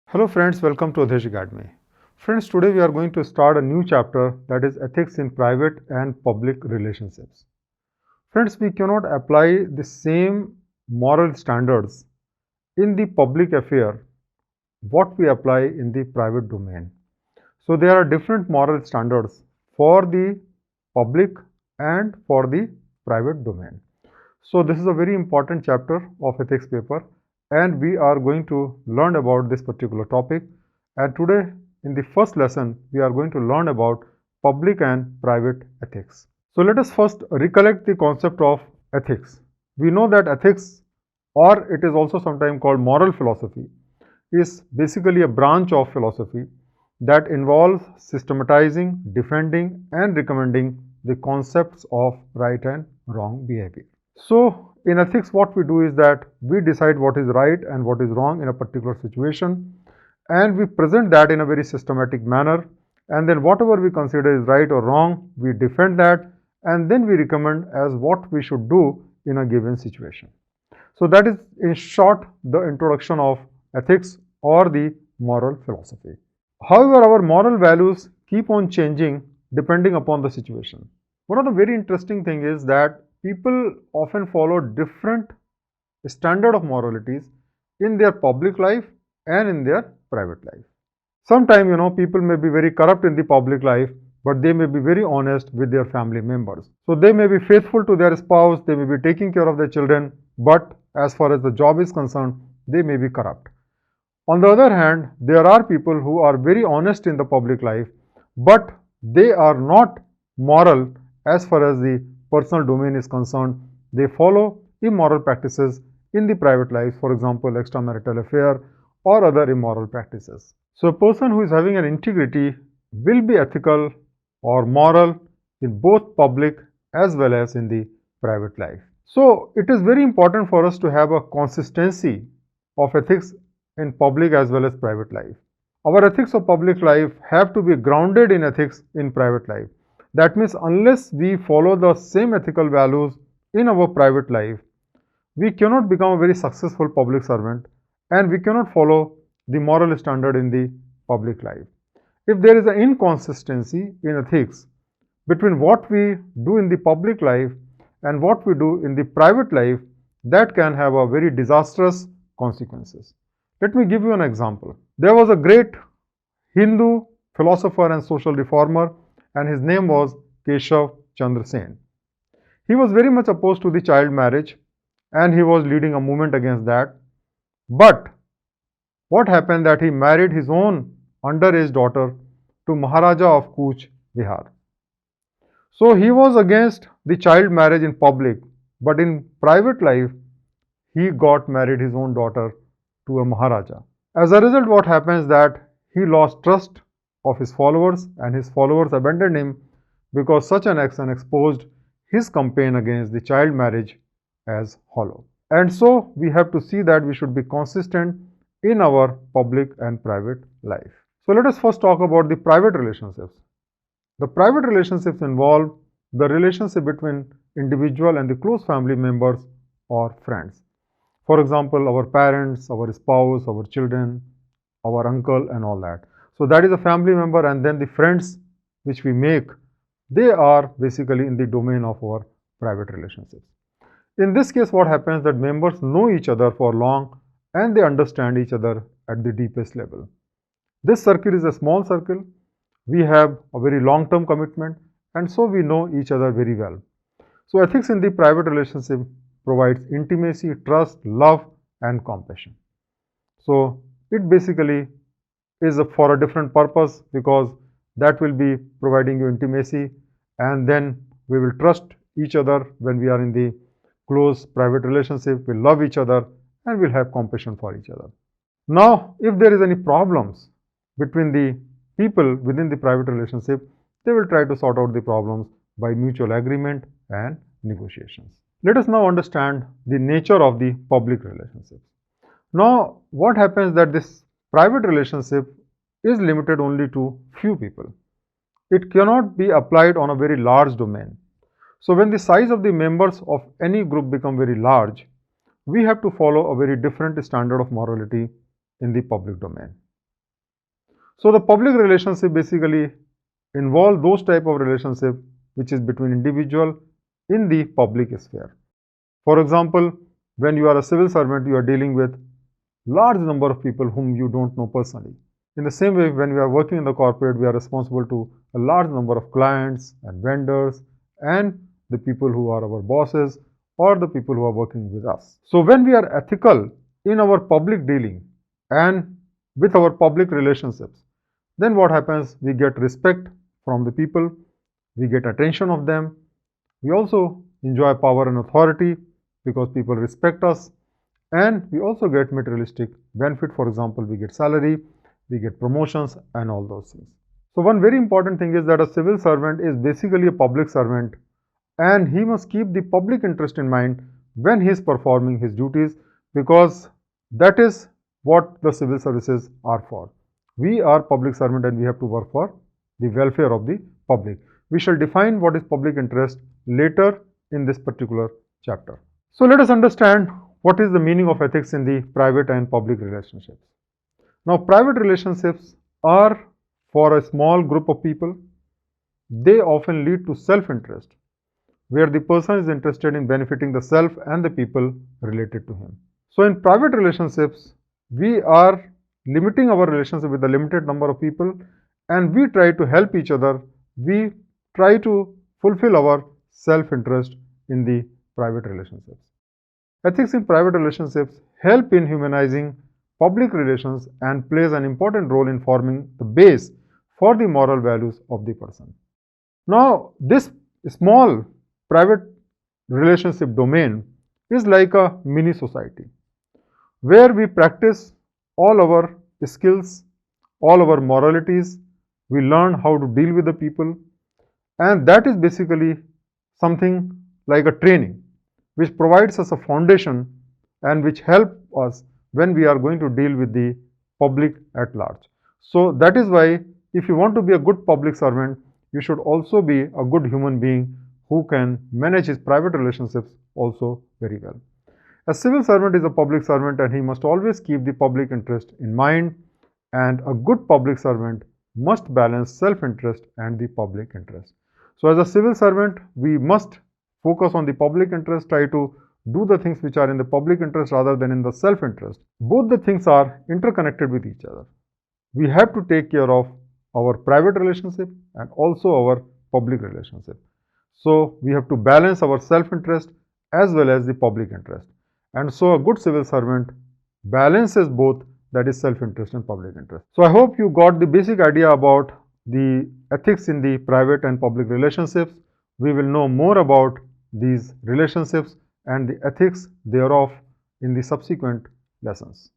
Hello friends, welcome to Adesh Academy. Friends, today we are going to start a new chapter, that is ethics in private and public relationships. Friends, we cannot apply the same moral standards in the public affair what we apply in the private domain. So there are different moral standards for the public and for the private domain. So this is a very important chapter of ethics paper, and we are going to learn about this particular topic. And today in the first lesson we are going to learn about public and private ethics. So let us first recollect the concept of ethics. We know that ethics, or it is also sometimes called moral philosophy, is basically a branch of philosophy that involves systematizing, defending and recommending the concepts of right and wrong behavior. So in ethics what we do is that we decide what is right and what is wrong in a particular situation, and we present that in a very systematic manner, and then whatever we consider is right or wrong, we defend that, and then we recommend as what we should do in a given situation. So that is in short the introduction of ethics or the moral philosophy. However, our moral values keep on changing depending upon the situation. One of the very interesting thing is that people often follow different standard of moralities in their public life and in their private life. Sometimes, people may be very corrupt in the public life, but they may be very honest with their family members. So they may be faithful to their spouse, they may be taking care of their children, but as far as the job is concerned, they may be corrupt. On the other hand, there are people who are very honest in the public life, but they are not moral as far as the personal domain is concerned. They follow immoral practices in the private life, for example, extramarital affair or other immoral practices. So a person who is having an integrity will be ethical or moral in both public as well as in the private life. So it is very important for us to have a consistency of ethics in public as well as private life. Our ethics of public life have to be grounded in ethics in private life. That means unless we follow the same ethical values in our private life, we cannot become a very successful public servant, and we cannot follow the moral standard in the public life. If there is an inconsistency in ethics between what we do in the public life and what we do in the private life, that can have a very disastrous consequences. Let me give you an example. There was a great Hindu philosopher and social reformer, and his name was Keshav Chandra Sen. He was very much opposed to the child marriage, and he was leading a movement against that. But what happened that he married his own underage daughter to Maharaja of Kuch, Bihar. So he was against the child marriage in public, but in private life, he got married his own daughter to a Maharaja. As a result, what happens that he lost trust of his followers, and his followers abandoned him because such an action exposed his campaign against the child marriage as hollow. And so we have to see that we should be consistent in our public and private life. So let us first talk about the private relationships. The private relationships involve the relationship between individual and the close family members or friends. For example, our parents, our spouse, our children, our uncle and all that. So that is a family member, and then the friends which we make, they are basically in the domain of our private relationships. In this case, what happens that members know each other for long and they understand each other at the deepest level. This circle is a small circle. We have a very long-term commitment, and so we know each other very well. So ethics in the private relationship provides intimacy, trust, love and compassion. So it basically is for a different purpose, because that will be providing you intimacy, and then we will trust each other when we are in the close private relationship. We'll love each other and we'll have compassion for each other. Now, if there is any problems between the people within the private relationship, they will try to sort out the problems by mutual agreement and negotiations. Let us now understand the nature of the public relationships. Now, what happens that this private relationship is limited only to few people. It cannot be applied on a very large domain. So when the size of the members of any group become very large, we have to follow a very different standard of morality in the public domain. So the public relationship basically involve those type of relationship which is between individual in the public sphere. For example, when you are a civil servant, you are dealing with large number of people whom you don't know personally. In the same way, when we are working in the corporate, we are responsible to a large number of clients and vendors and the people who are our bosses or the people who are working with us. So when we are ethical in our public dealing and with our public relationships, then what happens? We get respect from the people, we get attention of them, we also enjoy power and authority because people respect us, and we also get materialistic benefit. For example, we get salary, we get promotions and all those things. So one very important thing is that a civil servant is basically a public servant, and he must keep the public interest in mind when he is performing his duties, because that is what the civil services are for. We are public servant and we have to work for the welfare of the public. We shall define what is public interest later in this particular chapter. So let us understand what is the meaning of ethics in the private and public relationships. Now, private relationships are for a small group of people. They often lead to self-interest, where the person is interested in benefiting the self and the people related to him. So in private relationships, we are limiting our relationship with a limited number of people, and we try to help each other. We try to fulfill our self-interest in the private relationships. Ethics in private relationships help in humanizing public relations and plays an important role in forming the base for the moral values of the person. Now, this small private relationship domain is like a mini society where we practice all our skills, all our moralities, we learn how to deal with the people, and that is basically something like a training which provides us a foundation and which help us when we are going to deal with the public at large. So that is why if you want to be a good public servant, you should also be a good human being who can manage his private relationships also very well. A civil servant is a public servant and he must always keep the public interest in mind, and a good public servant must balance self-interest and the public interest. So as a civil servant, we must focus on the public interest, try to do the things which are in the public interest rather than in the self-interest. Both the things are interconnected with each other. We have to take care of our private relationship and also our public relationship. So we have to balance our self-interest as well as the public interest. And so a good civil servant balances both, that is self-interest and public interest. So I hope you got the basic idea about the ethics in the private and public relationships. We will know more about these relationships and the ethics thereof in the subsequent lessons.